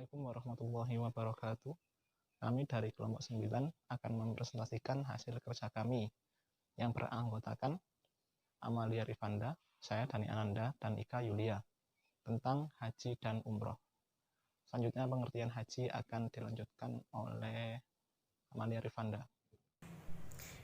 Assalamualaikum warahmatullahi wabarakatuh. Kami dari kelompok 9 akan mempresentasikan hasil kerja kami yang beranggotakan Amalia Rifanda, saya Dani Ananda, dan Ika Yulia tentang haji dan umroh. Selanjutnya pengertian haji akan dilanjutkan oleh Amalia Rifanda.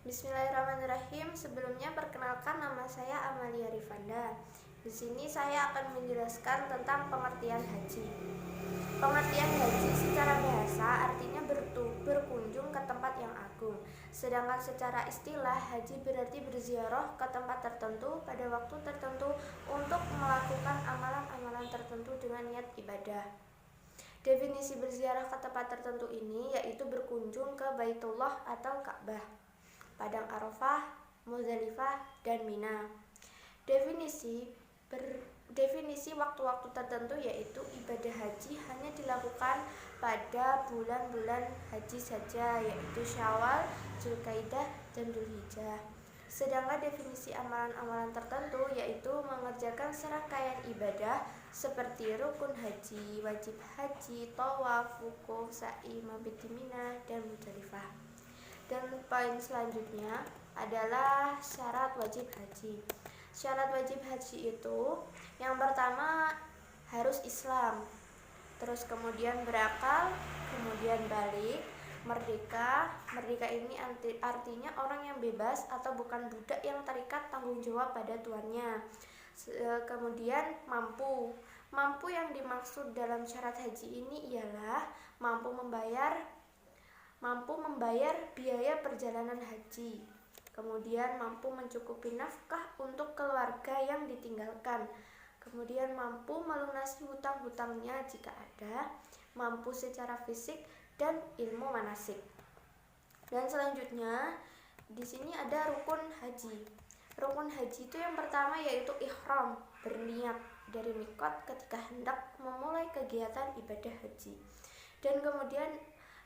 Bismillahirrahmanirrahim. Sebelumnya perkenalkan, nama saya Amalia Rifanda. Di sini saya akan menjelaskan tentang pengertian haji. Pengertian haji secara bahasa artinya berkunjung ke tempat yang agung. Sedangkan secara istilah, haji berarti berziarah ke tempat tertentu pada waktu tertentu untuk melakukan amalan-amalan tertentu dengan niat ibadah. Definisi berziarah ke tempat tertentu ini yaitu berkunjung ke Baitullah atau Ka'bah, Padang Arafah, Muzdalifah, dan Mina. Definisi waktu-waktu tertentu yaitu ibadah haji hanya dilakukan pada bulan-bulan haji saja, yaitu Syawal, Zulkaidah, dan Dzulhijjah. Sedangkan definisi amalan-amalan tertentu yaitu mengerjakan serangkaian ibadah seperti rukun haji, wajib haji, tawaf, wukuf, sa'i, mabit di Mina, dan Muzdalifah. Dan poin selanjutnya adalah syarat wajib haji. Syarat wajib haji itu yang pertama harus Islam, terus kemudian berakal, kemudian balik, merdeka. Merdeka ini artinya orang yang bebas atau bukan budak yang terikat tanggung jawab pada tuannya. Kemudian mampu. Mampu yang dimaksud dalam syarat haji ini ialah mampu membayar biaya perjalanan haji, kemudian mampu mencukupi nafkah untuk keluarga yang ditinggalkan, kemudian mampu melunasi hutang-hutangnya jika ada, mampu secara fisik dan ilmu manasik. Dan selanjutnya di sini ada rukun haji. Rukun haji itu yang pertama yaitu ihram, berniat dari mikot ketika hendak memulai kegiatan ibadah haji. Dan kemudian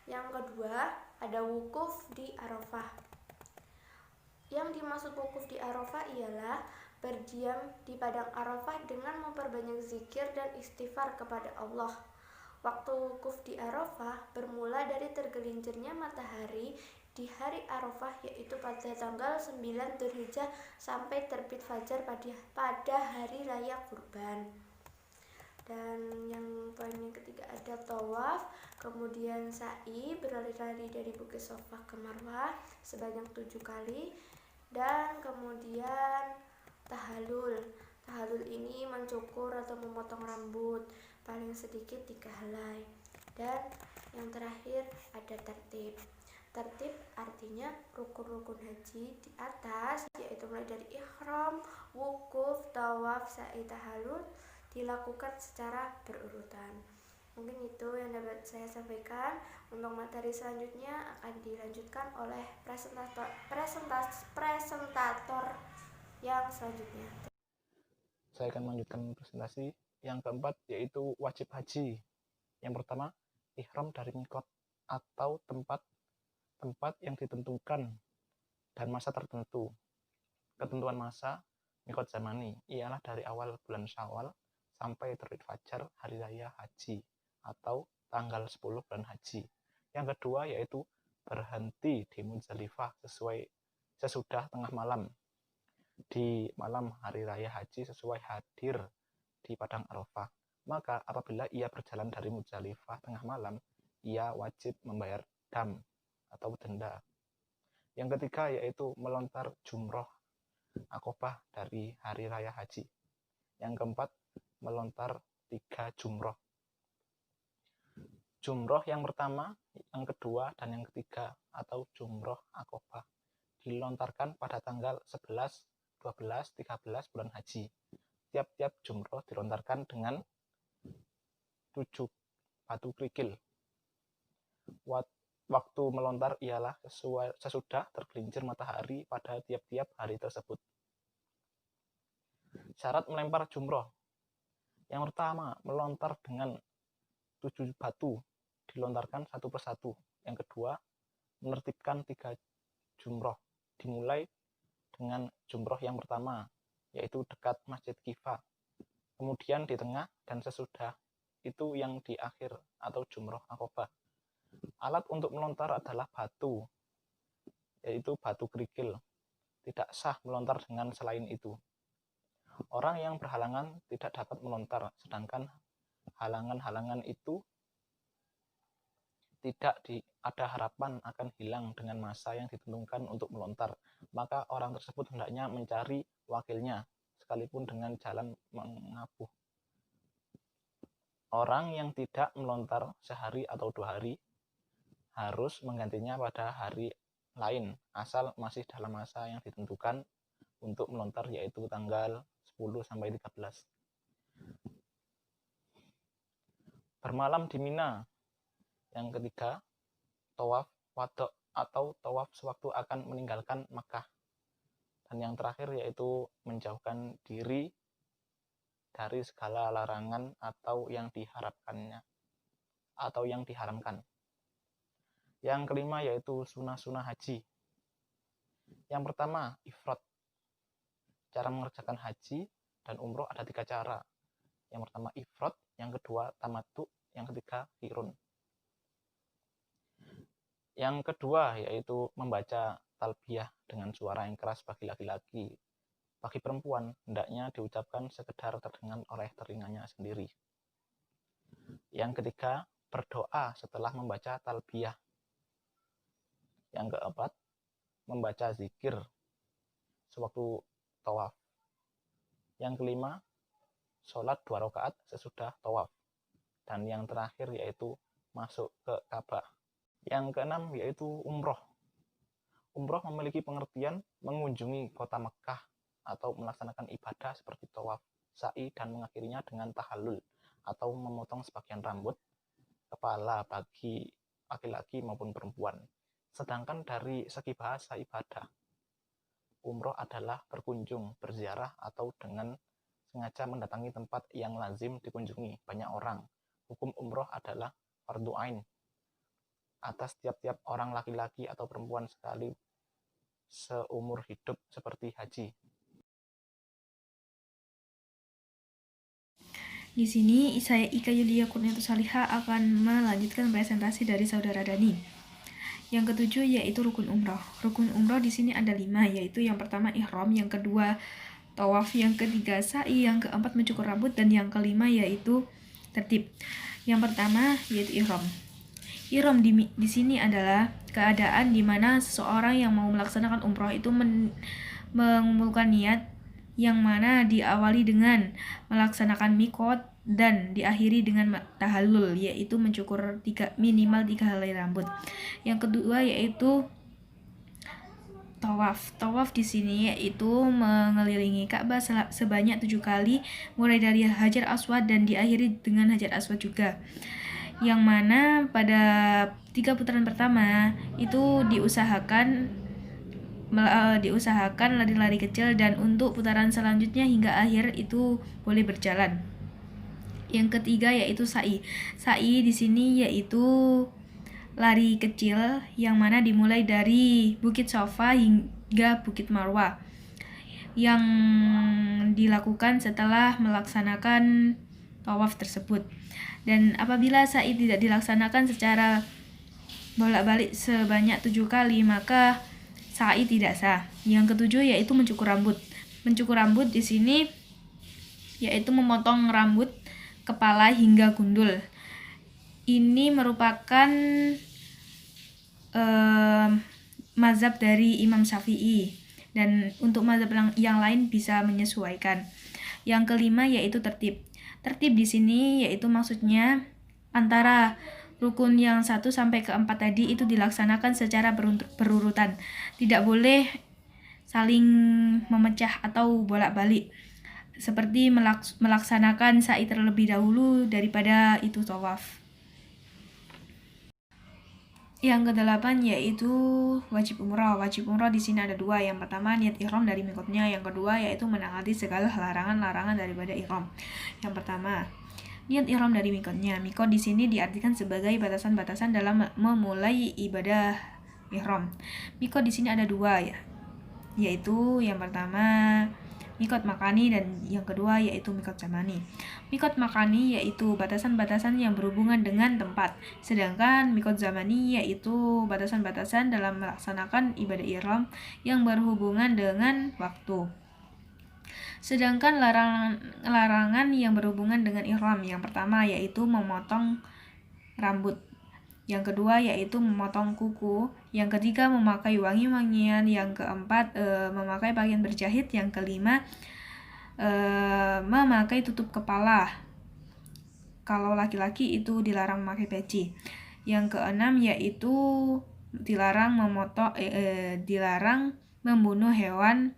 yang kedua ada wukuf di Arafah. Yang dimaksud wukuf di Arafah ialah berdiam di padang Arafah dengan memperbanyak zikir dan istighfar kepada Allah. Waktu wukuf di Arafah bermula dari tergelincirnya matahari di hari Arafah, yaitu pada tanggal 9 Dzulhijjah sampai terbit fajar pada hari raya Kurban. Dan yang poin yang ketiga ada tawaf, kemudian sa'i, berlari-lari dari Bukit Shofah ke Marwah sebanyak 7 kali, dan kemudian tahallul. Tahallul ini mencukur atau memotong rambut paling sedikit 3 helai. Dan yang terakhir ada tertib. Tertib artinya rukun-rukun haji di atas, yaitu mulai dari ihram, wukuf, tawaf, sa'i, tahallul dilakukan secara berurutan. Mungkin itu yang dapat saya sampaikan. Untuk materi selanjutnya akan dilanjutkan oleh presentator yang selanjutnya. Saya akan melanjutkan presentasi yang keempat, yaitu wajib haji. Yang pertama, ihram dari mikot atau tempat yang ditentukan dan masa tertentu. Ketentuan masa mikot zamani ialah dari awal bulan Syawal sampai terbit fajar hari raya haji atau tanggal 10 bulan haji. Yang kedua yaitu berhenti di Muzdalifah sesudah tengah malam di malam hari raya haji sesuai hadir di padang Arafah. Maka apabila ia berjalan dari Muzdalifah tengah malam, ia wajib membayar dam atau denda. Yang ketiga yaitu melontar jumroh akobah dari hari raya haji. Yang keempat, melontar 3 jumroh. Jumroh yang pertama, yang kedua, dan yang ketiga atau jumroh akobah dilontarkan pada tanggal 11, 12, 13 bulan haji. Tiap-tiap jumroh dilontarkan dengan 7 batu kerikil. Waktu melontar ialah sesudah tergelincir matahari pada tiap-tiap hari tersebut. Syarat melempar jumroh. Yang pertama, melontar dengan 7 batu, dilontarkan satu persatu. Yang kedua, menertibkan 3 jumroh, dimulai dengan jumroh yang pertama, yaitu dekat Masjid Kifah, kemudian di tengah dan sesudah itu yang di akhir atau jumroh akobah. Alat untuk melontar adalah batu, yaitu batu kerikil. Tidak sah melontar dengan selain itu. Orang yang berhalangan tidak dapat melontar, sedangkan halangan-halangan itu tidak ada harapan akan hilang dengan masa yang ditentukan untuk melontar, maka orang tersebut hendaknya mencari wakilnya, sekalipun dengan jalan mengabuh. Orang yang tidak melontar sehari atau 2 hari harus menggantinya pada hari lain, asal masih dalam masa yang ditentukan untuk melontar, yaitu tanggal 10-13. Bermalam di Mina. Yang ketiga, tawaf wadok atau tawaf sewaktu akan meninggalkan Makkah. Dan yang terakhir yaitu menjauhkan diri dari segala larangan atau yang diharapkannya atau yang diharamkan. Yang kelima yaitu sunah-sunah haji. Yang pertama, ifrad. Cara mengerjakan haji dan umroh ada 3 cara. Yang pertama ifrad, yang kedua tamattu, yang ketiga qirun. Yang kedua yaitu membaca talbiyah dengan suara yang keras bagi laki-laki. Bagi perempuan, hendaknya diucapkan sekedar terdengar oleh telinganya sendiri. Yang ketiga, berdoa setelah membaca talbiyah. Yang keempat, membaca zikir sewaktu tawaf. Yang kelima, sholat 2 rakaat sesudah tawaf. Dan yang terakhir yaitu masuk ke Ka'bah. Yang keenam yaitu umroh. Umroh memiliki pengertian mengunjungi kota Mekah atau melaksanakan ibadah seperti tawaf, sa'i, dan mengakhirinya dengan tahallul atau memotong sebagian rambut kepala bagi laki-laki maupun perempuan. Sedangkan dari segi bahasa ibadah, umroh adalah berkunjung, berziarah, atau dengan sengaja mendatangi tempat yang lazim dikunjungi banyak orang. Hukum umroh adalah fardu ain atas tiap-tiap orang laki-laki atau perempuan sekali seumur hidup seperti haji. Di sini saya Ika Yulia Kurniatus Salihah akan melanjutkan presentasi dari saudara Dani. Yang ketujuh yaitu rukun umroh. Rukun umroh di sini ada 5, yaitu yang pertama ihram, yang kedua tawaf, yang ketiga sa'i, yang keempat mencukur rambut, dan yang kelima yaitu tertib. Yang pertama yaitu ihram. Ihram di sini adalah keadaan di mana seseorang yang mau melaksanakan umroh itu mengumpulkan niat yang mana diawali dengan melaksanakan mikot dan diakhiri dengan tahallul, yaitu mencukur minimal 3 helai rambut. Yang kedua yaitu tawaf. Tawaf di sini yaitu mengelilingi Ka'bah sebanyak 7 kali, mulai dari Hajar Aswad dan diakhiri dengan Hajar Aswad juga. Yang mana pada 3 putaran pertama itu diusahakan lari-lari kecil, dan untuk putaran selanjutnya hingga akhir itu boleh berjalan. Yang ketiga yaitu sa'i. Sa'i di sini yaitu lari kecil yang mana dimulai dari Bukit Safa hingga Bukit Marwah, yang dilakukan setelah melaksanakan tawaf tersebut. Dan apabila sa'i tidak dilaksanakan secara bolak-balik sebanyak 7 kali, maka sa'i tidak sah. Yang ketujuh yaitu mencukur rambut. Mencukur rambut di sini yaitu memotong rambut kepala hingga gundul. Ini merupakan mazhab dari Imam Syafi'i, dan untuk mazhab yang lain bisa menyesuaikan. Yang kelima yaitu tertib. Tertib di sini yaitu maksudnya antara rukun yang 1 sampai ke 4 tadi itu dilaksanakan secara berurutan. Tidak boleh saling memecah atau bolak-balik, seperti melaksanakan sa'i terlebih dahulu daripada itu tawaf. Yang ke-8 yaitu wajib umroh. Wajib umroh di sini ada 2. Yang pertama niat ihram dari mikotnya. Yang kedua yaitu menaati segala larangan-larangan daripada ihram. Yang pertama, niat ihram dari mikotnya. Mikot di sini diartikan sebagai batasan-batasan dalam memulai ibadah ihram. Mikot di sini ada 2 ya, yaitu yang pertama mikot makani, dan yang kedua yaitu mikot zamani. Mikot makani yaitu batasan-batasan yang berhubungan dengan tempat, sedangkan mikot zamani yaitu batasan-batasan dalam melaksanakan ibadah ihram yang berhubungan dengan waktu. Sedangkan larangan yang berhubungan dengan ihram, yang pertama yaitu memotong rambut, yang kedua yaitu memotong kuku, yang ketiga memakai wangi-wangian, yang keempat memakai pakaian berjahit, yang kelima memakai tutup kepala. Kalau laki-laki itu dilarang memakai peci. Yang keenam yaitu dilarang membunuh hewan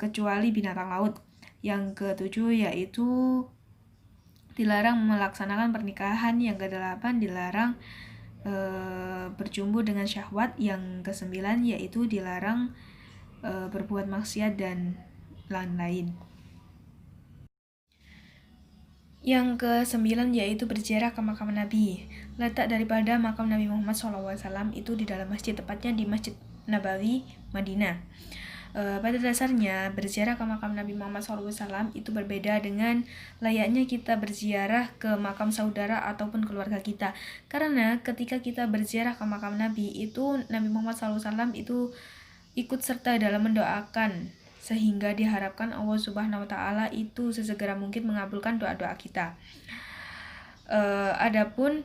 kecuali binatang laut. Yang ketujuh yaitu dilarang melaksanakan pernikahan. Yang kedelapan dilarang berjumpa dengan syahwat. Yang kesembilan yaitu dilarang berbuat maksiat dan lain-lain. Yang kesembilan yaitu berziarah ke makam Nabi. Letak daripada makam Nabi Muhammad SAW itu di dalam masjid, tepatnya di Masjid Nabawi, Madinah. Pada dasarnya berziarah ke makam Nabi Muhammad SAW itu berbeda dengan layaknya kita berziarah ke makam saudara ataupun keluarga kita. Karena ketika kita berziarah ke makam Nabi itu, Nabi Muhammad SAW itu ikut serta dalam mendoakan, sehingga diharapkan Allah Subhanahu wa Ta'ala itu sesegera mungkin mengabulkan doa-doa kita. Adapun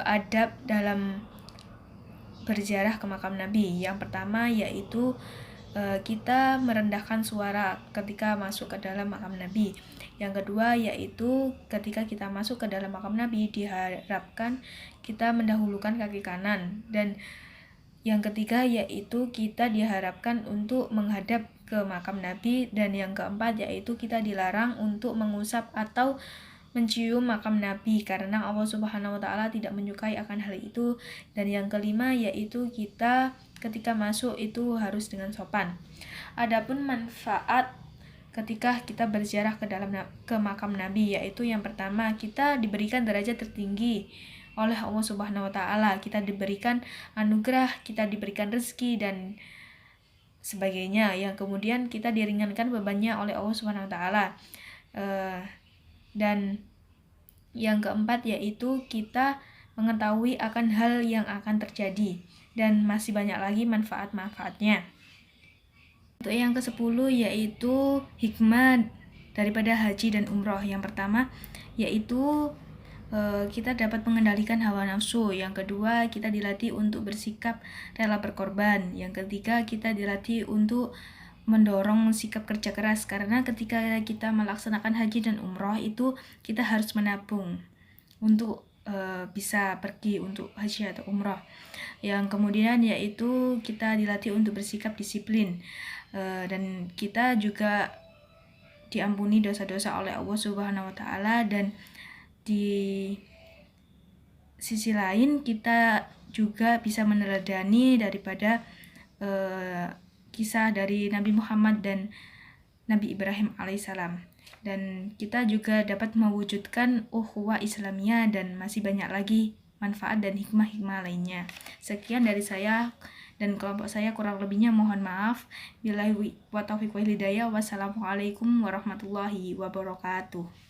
adab dalam berziarah ke makam Nabi, yang pertama yaitu kita merendahkan suara ketika masuk ke dalam makam Nabi. Yang kedua yaitu ketika kita masuk ke dalam makam Nabi diharapkan kita mendahulukan kaki kanan. Dan yang ketiga yaitu kita diharapkan untuk menghadap ke makam Nabi. Dan yang keempat yaitu kita dilarang untuk mengusap atau mencium makam Nabi karena Allah Subhanahu wa Ta'ala tidak menyukai akan hal itu. Dan yang kelima yaitu kita ketika masuk itu harus dengan sopan. Adapun manfaat ketika kita berziarah ke makam Nabi yaitu yang pertama, kita diberikan derajat tertinggi oleh Allah Subhanahu wa Ta'ala, kita diberikan anugerah, kita diberikan rezeki dan sebagainya, yang kemudian kita diringankan bebannya oleh Allah Subhanahu wa Ta'ala. Dan yang keempat yaitu kita mengetahui akan hal yang akan terjadi, dan masih banyak lagi manfaat-manfaatnya. Untuk yang ke-10 yaitu hikmah daripada haji dan umroh. Yang pertama yaitu kita dapat mengendalikan hawa nafsu. Yang kedua, kita dilatih untuk bersikap rela berkorban. Yang ketiga, kita dilatih untuk mendorong sikap kerja keras, karena ketika kita melaksanakan haji dan umroh itu kita harus menabung untuk bisa pergi untuk haji atau umroh. Yang kemudian yaitu kita dilatih untuk bersikap disiplin, dan kita juga diampuni dosa-dosa oleh Allah Subhanahu wa Ta'ala. Dan di sisi lain kita juga bisa meneladani daripada kisah dari Nabi Muhammad dan Nabi Ibrahim alaihissalam. Dan kita juga dapat mewujudkan ukhuwah Islamiyah dan masih banyak lagi manfaat dan hikmah-hikmah lainnya. Sekian dari saya dan kelompok saya, kurang lebihnya mohon maaf. Billahi wa taufiq wal hidayah. Wassalamualaikum warahmatullahi wabarakatuh.